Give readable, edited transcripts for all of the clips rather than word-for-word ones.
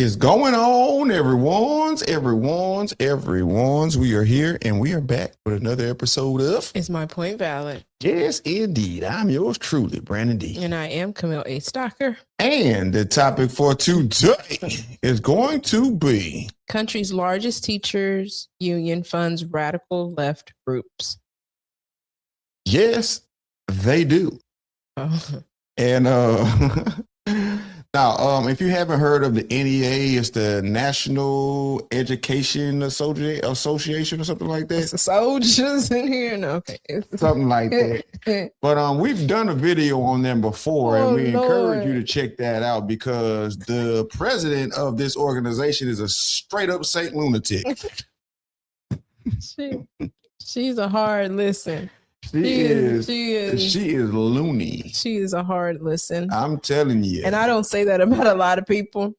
is going on, everyone's? We are here and we are back with another episode of Is My Point Valid? Yes, indeed. I'm yours truly, Brandon D. And I am Camille A. Stocker. And the topic for today is going to be country's largest teachers union funds radical left groups. Yes, they do. Oh. And now, if you haven't heard of the NEA, it's the National Education Association or something like that. It's the soldiers in here. No, okay. Something like that. But we've done a video on them before, and we encourage you to check that out because the president of this organization is a straight up Saint lunatic. She's a hard listen. She is loony. She is a hard listen. I'm telling you. And I don't say that about a lot of people.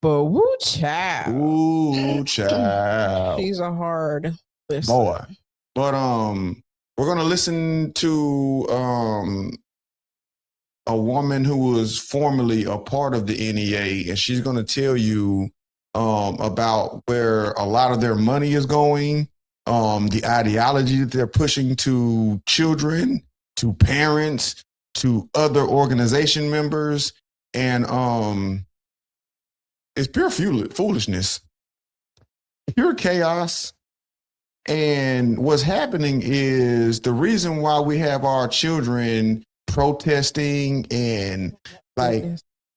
But woo child. Ooh, child. She's a hard listen. Boy. But we're gonna listen to a woman who was formerly a part of the NEA, and she's gonna tell you about where a lot of their money is going. The ideology that they're pushing to children, to parents, to other organization members, and it's pure foolishness, pure chaos. And what's happening is the reason why we have our children protesting and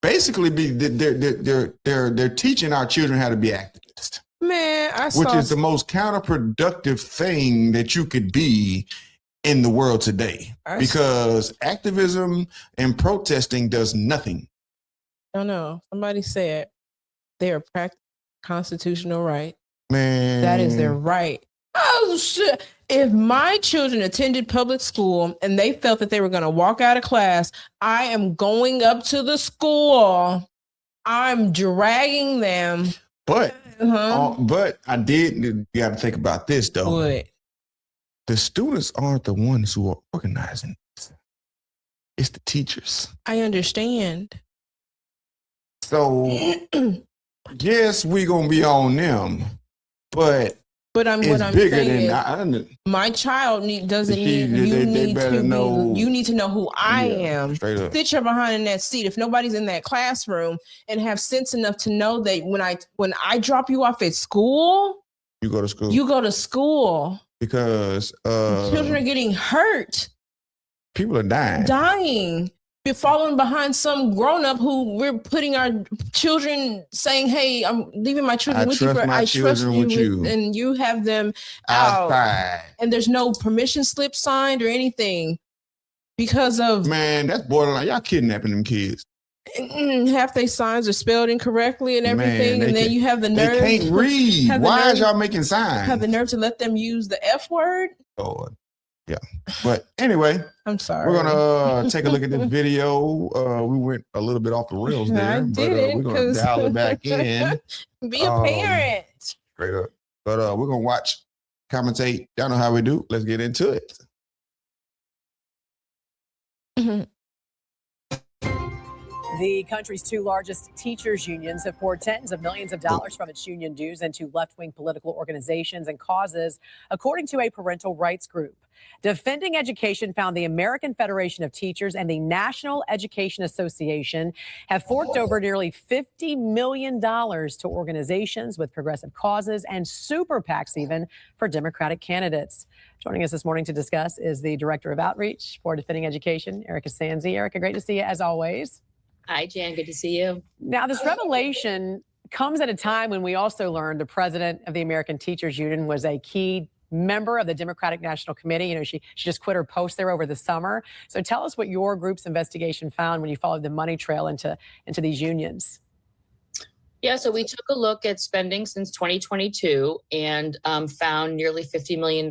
basically they're teaching our children how to be activists. Man, which is the most counterproductive thing that you could be in the world today, because activism and protesting does nothing. I know. Somebody said they are practicing constitutional right. Man, that is their right. Oh shit! If my children attended public school and they felt that they were going to walk out of class, I am going up to the school. I'm dragging them. But I you got to think about this though. What? The students aren't the ones who are organizing this. It's the teachers. I understand. So yes, we're gonna be on them, but what I'm saying is, my child doesn't need you. You need to know who I am. Sit your behind in that seat. If nobody's in that classroom, and have sense enough to know that when I drop you off at school, you go to school. You go to school because children are getting hurt. People are dying. We're following behind some grown-up who we're putting our children saying, hey, I'm leaving my children with you. I trust you. And you have them outside. And there's no permission slip signed or anything because of... Man, that's borderline. Y'all kidnapping them kids. Half their signs are spelled incorrectly and everything. Man, and then you have the nerve... They can't read. Why is y'all making signs? Have the nerve to let them use the F word? Lord. Yeah, but anyway, I'm sorry. We're gonna take a look at this video. We went a little bit off the rails there, but we're gonna dial it back in. Be a parent. Straight up. But we're gonna watch, commentate. Y'all know how we do. Let's get into it. The country's two largest teachers' unions have poured tens of millions of dollars from its union dues into left-wing political organizations and causes, according to a parental rights group. Defending Education found the American Federation of Teachers and the National Education Association have forked over nearly $50 million to organizations with progressive causes and super PACs even for Democratic candidates. Joining us this morning to discuss is the Director of Outreach for Defending Education, Erica Sanzi. Erica, great to see you as always. Hi, Jan. Good to see you. Now, this revelation comes at a time when we also learned the president of the American Teachers Union was a key member of the Democratic National Committee. You know, she just quit her post there over the summer. So tell us what your group's investigation found when you followed the money trail into these unions. Yeah, so we took a look at spending since 2022 and found nearly $50 million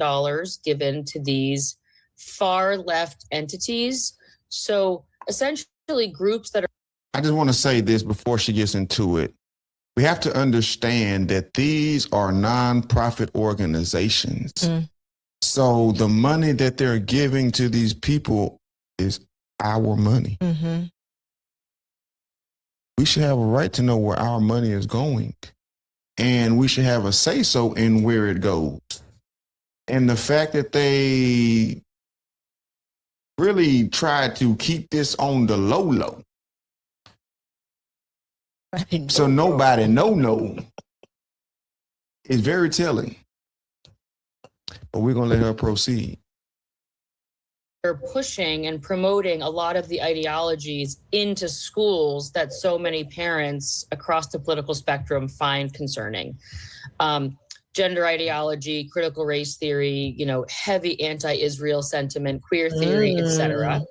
given to these far left entities. So essentially groups that are... I just want to say this before she gets into it. We have to understand that these are nonprofit organizations. So the money that they're giving to these people is our money. We should have a right to know where our money is going. And we should have a say-so in where it goes. And the fact that they really tried to keep this on the low, so nobody know, is very telling. But we're going to let her proceed. They're pushing and promoting a lot of the ideologies into schools that so many parents across the political spectrum find concerning. Gender ideology, critical race theory, heavy anti-Israel sentiment, queer theory, etc.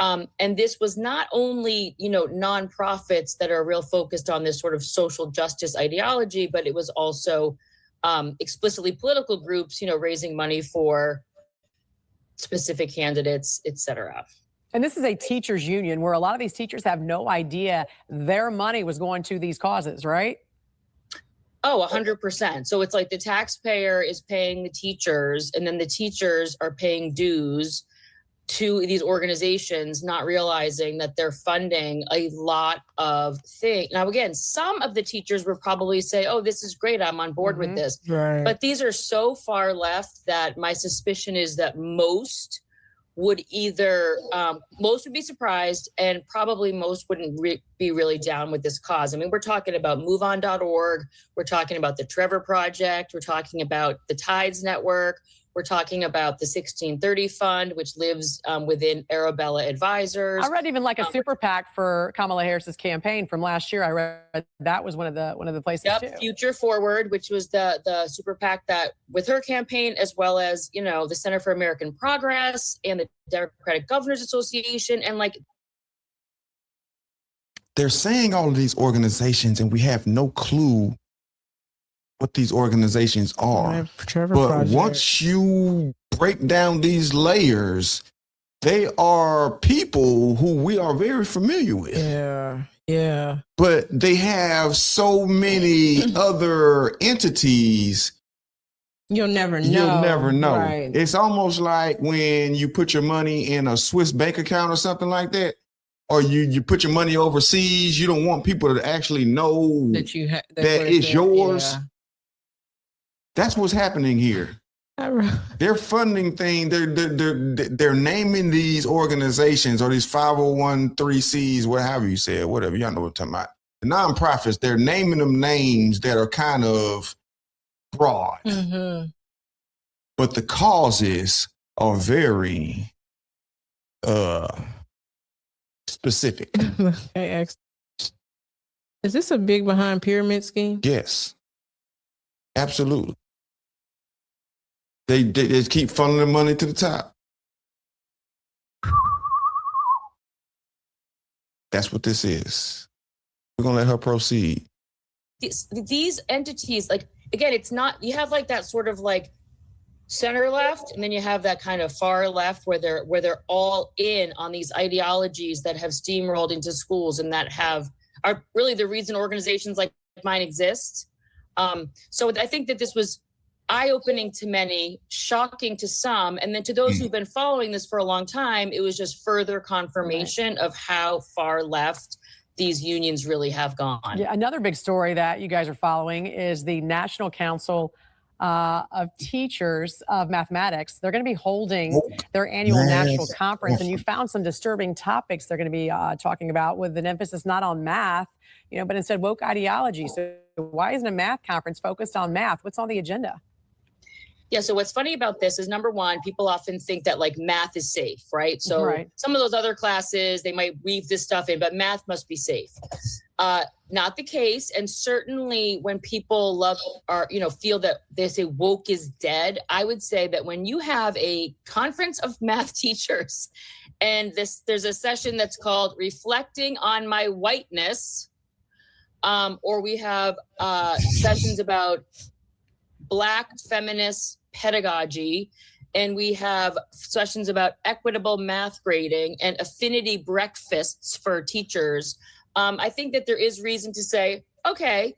And this was not only, nonprofits that are real focused on this sort of social justice ideology, but it was also explicitly political groups, raising money for specific candidates, etc. And this is a teachers union where a lot of these teachers have no idea their money was going to these causes, right? Oh, 100%. So it's like the taxpayer is paying the teachers, and then the teachers are paying dues to these organizations, not realizing that they're funding a lot of things. Now, again, some of the teachers would probably say, oh, this is great, I'm on board with this. Right. But these are so far left that my suspicion is that most would either, most would be surprised, and probably most wouldn't be really down with this cause. I mean, we're talking about MoveOn.org, we're talking about the Trevor Project, we're talking about the Tides Network, we're talking about the 1630 Fund, which lives within Arabella Advisors. I read even like a super PAC for Kamala Harris's campaign from last year. I read that was one of the places too. Future Forward, which was the super PAC that with her campaign, as well as the Center for American Progress and the Democratic Governors Association, and like they're saying all of these organizations, and we have no clue what these organizations are. But once you break down these layers, they are people who we are very familiar with. Yeah. But they have so many other entities. You'll never know. Right. It's almost like when you put your money in a Swiss bank account or something like that, or you put your money overseas. You don't want people to actually know that it's yours. Yeah. That's what's happening here. They're funding things. They're naming these organizations or these 501(c)(3)s, whatever you said, whatever. Y'all know what I'm talking about. The nonprofits, they're naming them names that are kind of broad. Mm-hmm. But the causes are very specific. Is this a big behind pyramid scheme? Yes. Absolutely. They just keep funneling money to the top. That's what this is. We're going to let her proceed. These entities, like, again, it's not, you have like that sort of like center left, and then you have that kind of far left where they're all in on these ideologies that have steamrolled into schools and that are really the reason organizations like mine exist. So I think that this was eye-opening to many, shocking to some, and then to those who've been following this for a long time, it was just further confirmation of how far left these unions really have gone. Yeah, another big story that you guys are following is the National Council of Teachers of Mathematics. They're going to be holding their annual national conference, and you found some disturbing topics they're going to be talking about, with an emphasis not on math, but instead woke ideology. So why isn't a math conference focused on math? What's on the agenda? Yeah, so what's funny about this is, number one, people often think that like math is safe, right? So some of those other classes, they might weave this stuff in, but math must be safe. Not the case. And certainly when people feel that they say woke is dead, I would say that when you have a conference of math teachers and there's a session that's called Reflecting on My Whiteness, or we have sessions about Black feminist pedagogy, and we have sessions about equitable math grading and affinity breakfasts for teachers. I think that there is reason to say, okay,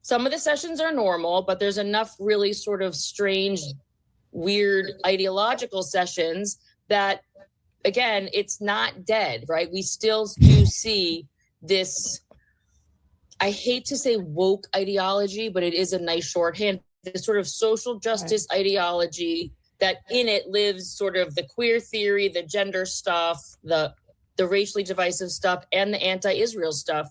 some of the sessions are normal, but there's enough really sort of strange, weird ideological sessions that, again, it's not dead, right? We still do see this I hate to say woke ideology, but it is a nice shorthand. This sort of social justice ideology that in it lives sort of the queer theory, the gender stuff, the racially divisive stuff, and the anti-Israel stuff.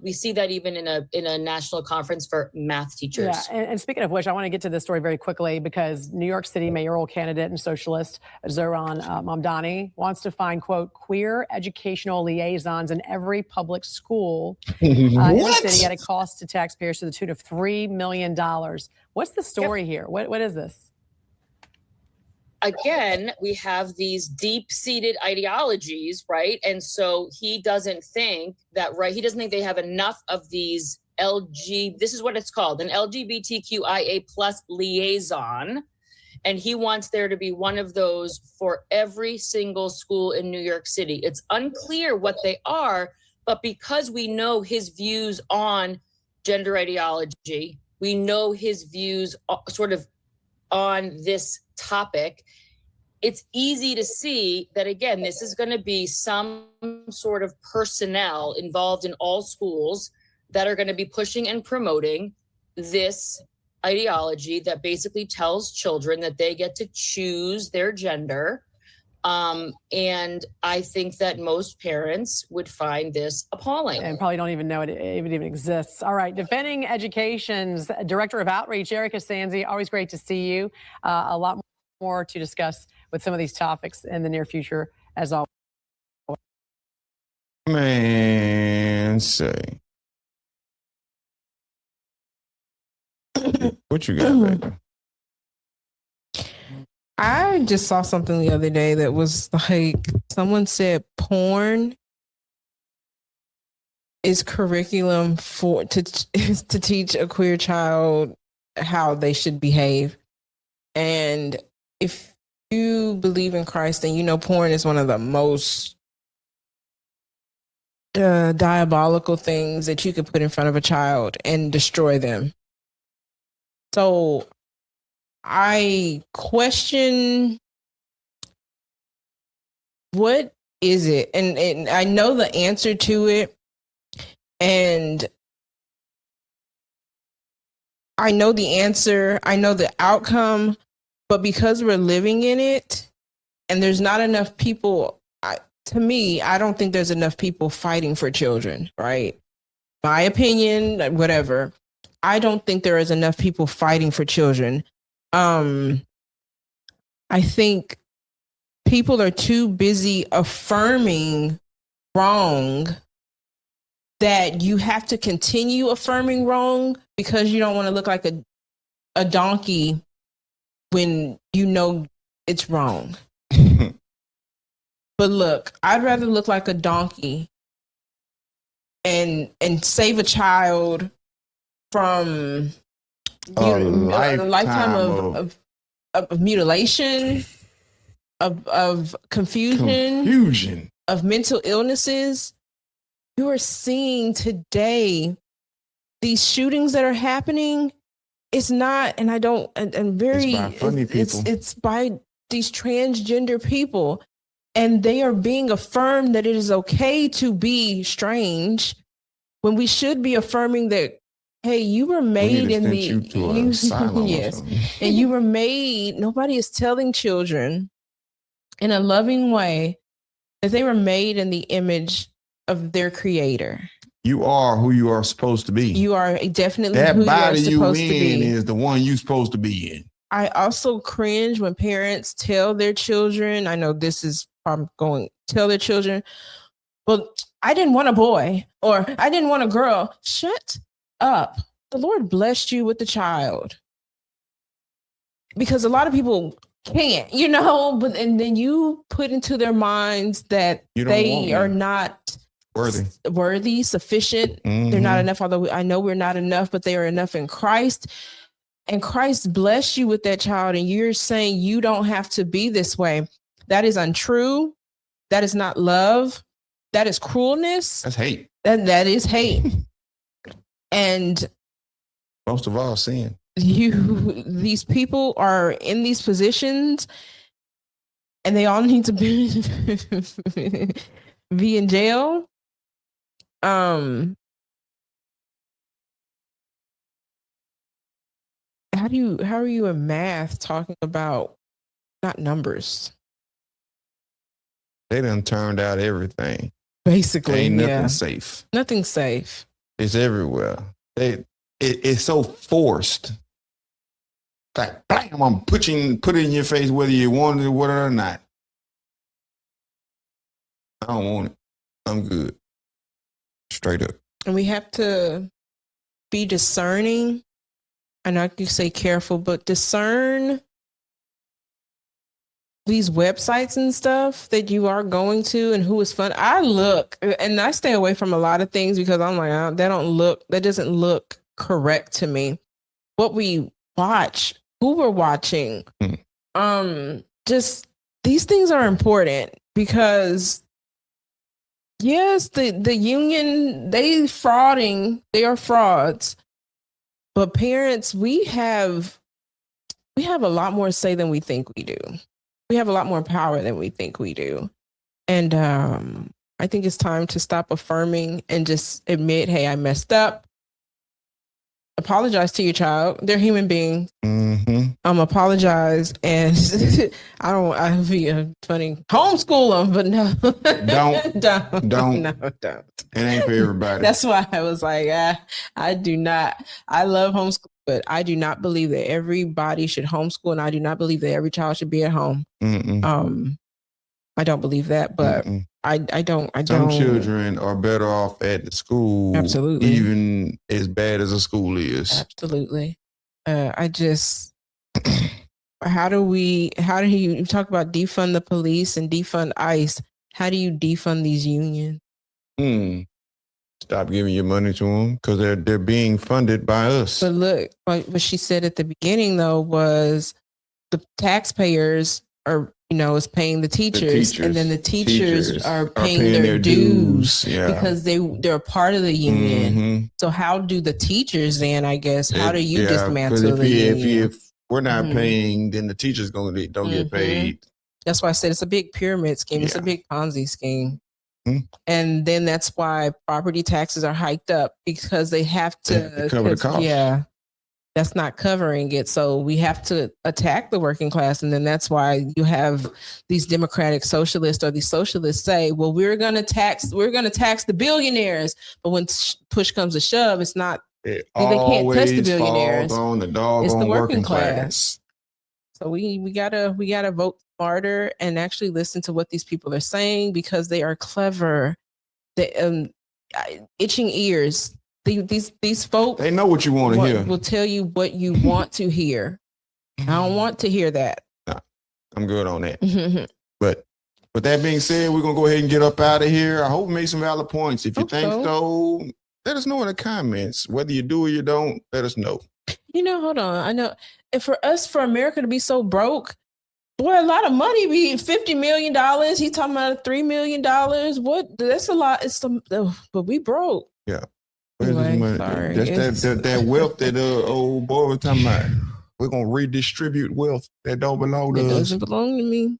We see that even in a national conference for math teachers. Yeah, and speaking of which, I want to get to this story very quickly because New York City mayoral candidate and socialist Zohran Mamdani wants to find, quote, queer educational liaisons in every public school in the city at a cost to taxpayers to the tune of $3 million. What's the story here? What is this? Again, we have these deep-seated ideologies, right? And so he doesn't think that, right? He doesn't think they have enough of these this is what it's called, an LGBTQIA plus liaison. And he wants there to be one of those for every single school in New York City. It's unclear what they are, but because we know his views on gender ideology, we know his views sort of on this topic, it's easy to see that, again, this is going to be some sort of personnel involved in all schools that are going to be pushing and promoting this ideology that basically tells children that they get to choose their gender. And I think that most parents would find this appalling. And probably don't even know it even exists. All right, Defending Education's Director of Outreach, Erica Sanzi, always great to see you. A lot more to discuss with some of these topics in the near future, as always. Man, say. What you got, baby? I just saw something the other day that was like, someone said porn is curriculum to teach a queer child how they should behave. And if you believe in Christ, then you know porn is one of the most diabolical things that you could put in front of a child and destroy them. So I question, what is it? And I know the answer to it, and I know the answer, I know the outcome, but because we're living in it and there's not enough people, to me, I don't think there's enough people fighting for children, right? My opinion, whatever. I don't think there is enough people fighting for children. I think people are too busy affirming wrong that you have to continue affirming wrong because you don't want to look like a donkey when you know it's wrong. But look, I'd rather look like a donkey and save a child from a lifetime of mutilation, of confusion, of mental illnesses. You are seeing today these shootings that are happening. It's not, and I don't, and very, it's by funny people. It's by these transgender people, and they are being affirmed that it is okay to be strange when we should be affirming that, hey, you were made in the yes, and you were made. Nobody is telling children in a loving way that they were made in the image of their creator. You are who you are supposed to be. You are definitely that who body you are supposed to be. Is the one you're supposed to be in. I also cringe when parents tell their children, I know this is tell their children, well, I didn't want a boy or I didn't want a girl. Shut up. The Lord blessed you with the child. Because a lot of people can't, but and then you put into their minds that they are not worthy, sufficient. Mm-hmm. They're not enough, although I know we're not enough, but they are enough in Christ. And Christ blessed you with that child, and you're saying you don't have to be this way. That is untrue. That is not love. That is cruelness. That's hate. That is hate. And most of all, sin. These people are in these positions, and they all need to be in jail. how are you in math talking about not numbers? They done turned out everything. Basically, ain't nothing safe. Nothing safe. It's everywhere. It's so forced. Like, bam, I'm put it in your face whether you want it or not. I don't want it. I'm good. Straight up. And we have to be discerning. I know you say careful, but discern these websites and stuff that you are going to and who is fun. I look and I stay away from a lot of things because I'm like, that doesn't look correct to me. What we watch, who we're watching, just these things are important because yes, the union, they are frauds, but parents, we have a lot more say than we think we do. We have a lot more power than we think we do. And I think it's time to stop affirming and just admit, hey, I messed up. Apologize to your child. They're human beings. Apologize. And I'd be funny. Homeschool them, but no. Don't. No, don't. It ain't for everybody. That's why I was like, I do not. I love homeschool, but I do not believe that everybody should homeschool, and I do not believe that every child should be at home. I don't believe that, but I don't. Some children are better off at the school, absolutely, even as bad as a school is. Absolutely. I just, how do you talk about defund the police and defund ICE? How do you defund these unions? Stop giving your money to them because they're being funded by us. But look, what she said at the beginning though was the taxpayers are, is paying the teachers, and then the teachers are paying their dues because they're a part of the union. So how do the teachers then, I guess, how do you dismantle the union? If we're not paying, then the teachers don't get paid. That's why I said it's a big pyramid scheme. It's a big Ponzi scheme. And then that's why property taxes are hiked up because they have to cover the cost. Yeah. That's not covering it. So we have to attack the working class. And then that's why you have these democratic socialists or these socialists say, well, we're going to tax the billionaires. But when push comes to shove, it's not, they can't touch the billionaires. On the doggone it's the working class. So we gotta vote smarter and actually listen to what these people are saying because they are clever. They itching ears. These folks, they know what you want to hear. Will tell you what you want to hear. I don't want to hear that. Nah, I'm good on that. But with that being said, we're gonna go ahead and get up out of here. I hope we made some valid points. If you think so, let us know in the comments. Whether you do or you don't, let us know. Hold on. I know. And for America to be so broke, boy, a lot of money. Be $50 million. He's talking about $3 million. What? That's a lot. But we broke. Yeah. Anyway, sorry. That's that wealth that old boy was talking about. We're gonna redistribute wealth that don't belong to us. It doesn't belong to me.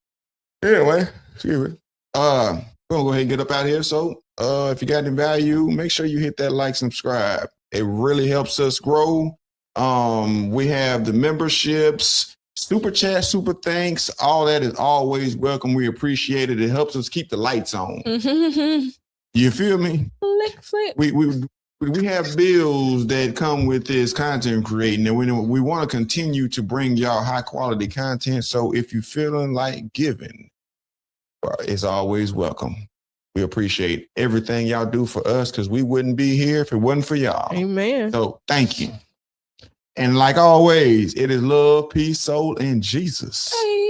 Anyway, excuse me. We're gonna go ahead and get up out of here. So if you got any value, make sure you hit that like, subscribe. It really helps us grow. We have the memberships, super chat, super thanks. All that is always welcome. We appreciate it. It helps us keep the lights on. You feel me? Flick. We have bills that come with this content creating, and we want to continue to bring y'all high quality content. So if you're feeling like giving, it's always welcome. We appreciate everything y'all do for us because we wouldn't be here if it wasn't for y'all. Amen. So thank you. And like always, it is love, peace, soul, and Jesus. Hey.